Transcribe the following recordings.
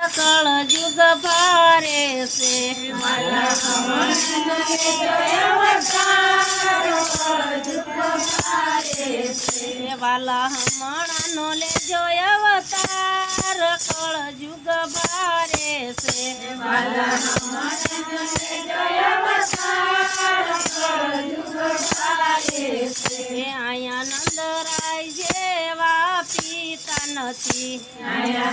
કળ જુગ ભારે છે વાલા હમણાંનો લેજો અવતાર કળ જુગ ભારે છે આયા નંદરાય જેવા પિતા નથી આયા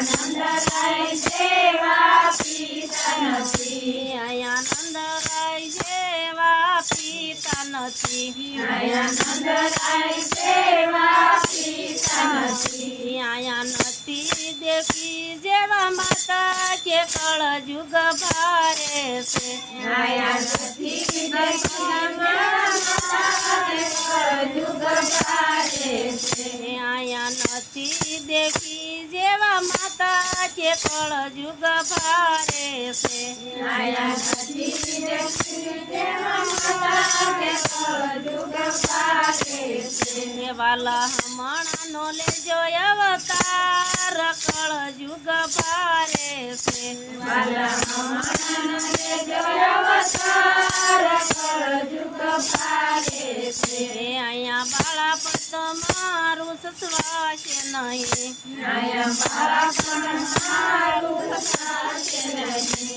નંદરાય જેવા પિતા નથી આયા નથી દેવી જેવા માતા કે કળ જુગ ભારે છે આયા નથી દેવી જેવા માતા કે કળ જુગ ભારે છે વાલા હમણાંનો લેજો અવતાર કળ જુગ ભારે છે અહીંયા બાળા પણ તમારું સસવાશે નહીં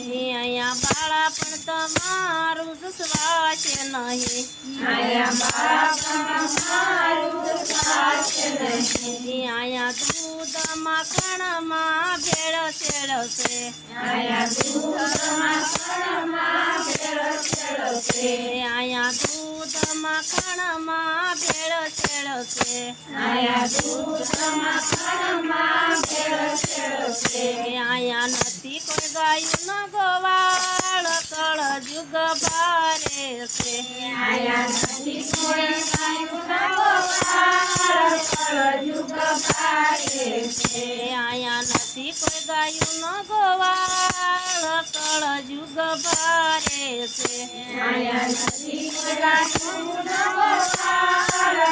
અહીંયા બાળા પણ તમારું સસવાશે નહીં અહીંયા દૂધ માખણમાં ભેળ છેડશે અહીંયા દૂધ માખણમાં ભેળ છેડશે અહીંયા નથી કોઈ ગાયું ન ગોવાળ કળ જુગ ભારે છે અહીંયા નથી કોઈ ગાયું ન ગોવાળ કળ જુગ ભારે છે અહીંયા નથી કોઈ ગાયું ન ગોવાળ કળ જુગ ભારે છે અહીંયા નથી કોઈ ગાયું ન ગોવાળ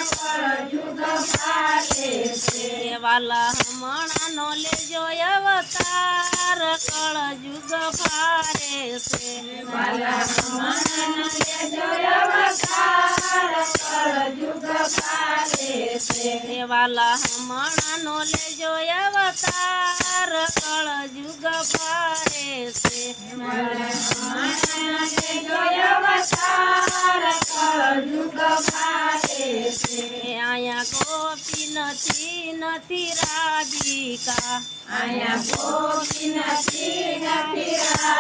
કળ જુગ ભારે છે વાલા હમણાંનો લેજો અવતાર કળ જુગ ભારે છે વાલા હમણાંનો લેજો અવતાર કળ જુગ ભારે છે અહીંયા ગોપી નથી રાધિકા અહીંયા ગોપી નથી રાધિકા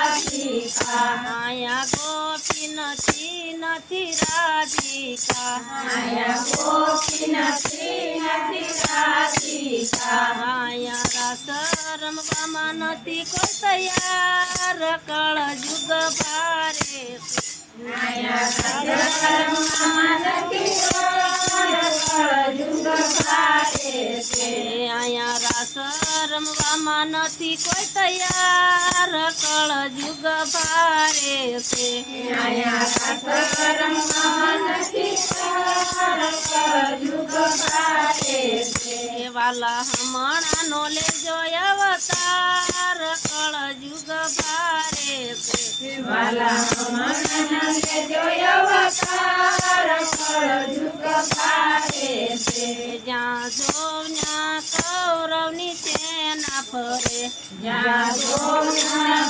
અહીંયા રાસ રમવામાં નથી કોઈ તૈયાર કળ જુગ ભારે અહીંયા રાસ રમવામાં નથી કોઈ તૈયાર કળ જુગ ભારે છે વાલા હમણાંનો લેજો અવતાર કળ જુગ ભારે છે જ્યાં જોવ્યા કૌરવની સેના ફરે જ્યાં જોવ્યા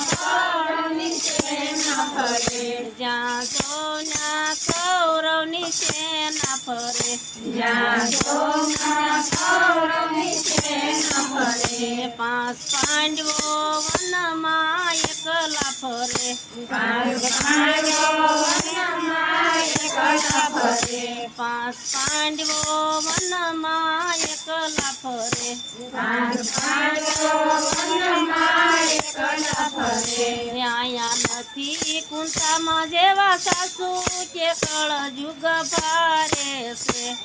કૌરવની સેના ફરે પાંચ પાંડવો વનમાં એકલા ફરે પાંચ પાંડવો વનમાં એકલા ફરે અહીંયા નથી કુંતામાં જેવા સાસુ કે કળ જુગ ભારે છે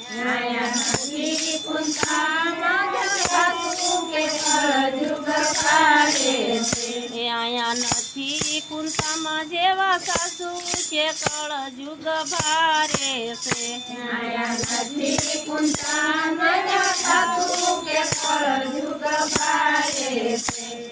અહીંયા નથી કુંતામાં જેવા સાસુ છે કળ જુગ ભારે છે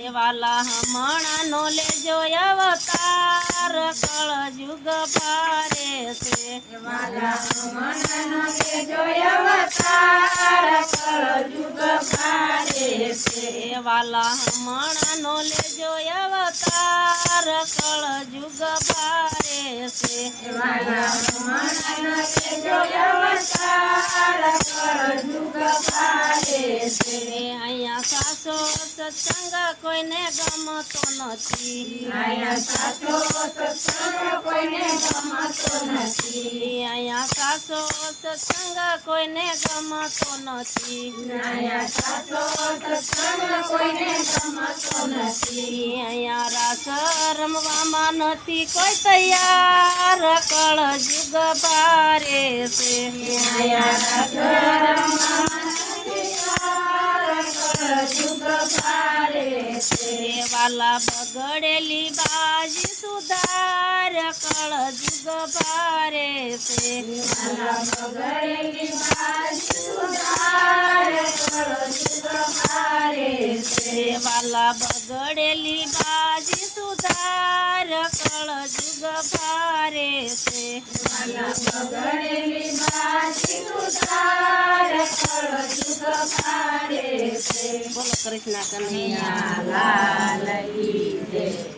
વાલા હમણાં નો લેજો અવતાર કળ જુગ ભારે છે વાલા હમણાં નો લેજો અવતાર કળ જુગ ભારે છે વાલા હમણાં નો લેજો અવતાર કળ જુગ ભારે છે વાલા હમણાં નો લેજો અવતાર કળ જુગ ભારે છે અહીંયા સાસો સત્સંગ કોઈને ગમતો નથી અહીંયા સાસો સત્સંગ કોઈને ગમતો નથી અહીંયા સાસો સત્સંગ કોઈને ગમતો નથી અહીંયા સાસો સત્સંગ કોઈને ગમતો નથી અહીંયા રાસ રમવામાં નથી કોઈ તૈયાર કળ જુગ ભારે છે અહીંયા રાસ રમવામાં જુગ ભારે છે વાલા બગડેલી બાજી સુધાર કળ જુગ ભારે છે વાલા બગડેલી બાજી સુધાર કળ જુગ ભારે છે વાલા બગડેલી બાજી સુધાર કળ જુગ ભારે છે વાલા બગડેલી બાજી સુધાર કળ જુગ ભારે છે બોલો કૃષ્ણ કનૈયા લાલ કી જય